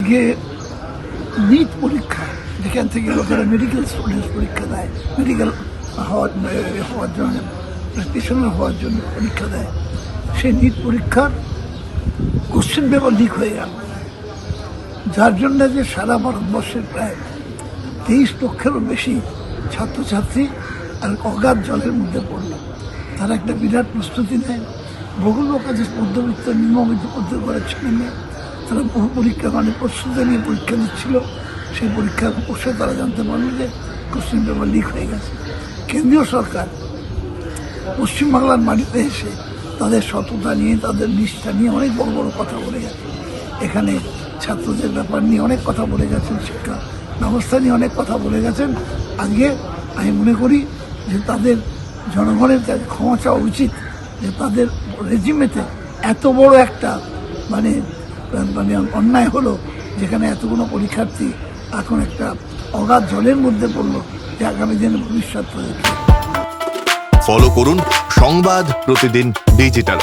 আজকে নিট পরীক্ষা, যেখান থেকে লোকেরা মেডিকেল স্টুডেন্টস পরীক্ষা দেয়, মেডিকেল হওয়ার জন্য, প্র্যাকটিশনার হওয়ার জন্য পরীক্ষা দেয়, সেই নিট পরীক্ষার কোশ্চেন পেপার লিক হয়ে গেল, যার জন্য যে সারা ভারতবর্ষের প্রায় 23 লক্ষেরও বেশি ছাত্রছাত্রী আর অগাধ জলের মধ্যে পড়ল। তারা একটা বিরাট প্রস্তুতি নেয়। বহু লোক আছে মধ্যবিত্ত নিম্নবিত্ত করে ছেলে মেয়ে, তারা বহু পরীক্ষা মানে প্রস্তুতি নিয়ে পরীক্ষা দিচ্ছিল। সেই পরীক্ষার অবশ্যই তারা জানতে পারলো যে কোশ্চেন পেপার লিক হয়ে গেছে। কেন্দ্রীয় সরকার পশ্চিমবাংলার মাটিতে এসে তাদের সততা নিয়ে, তাদের নিষ্ঠা নিয়ে অনেক বড় বড় কথা বলে গেছে। এখানে ছাত্রদের ব্যাপার নিয়ে অনেক কথা বলে গেছেন, শিক্ষা ব্যবস্থা নিয়ে অনেক কথা বলে গেছেন। আজকে আমি মনে করি যে তাদের জনগণের কাছে ক্ষমা চাওয়া উচিত, যে তাদের রেজিমেতে এত বড় একটা মানে মানে অন্যায় হলো, যেখানে এতগুলো পরীক্ষার্থী এখন একটা অগাধ জলের মধ্যে পড়লো, যে আগামী দিনে ভবিষ্যৎ। ফলো করুন সংবাদ প্রতিদিন ডিজিটাল।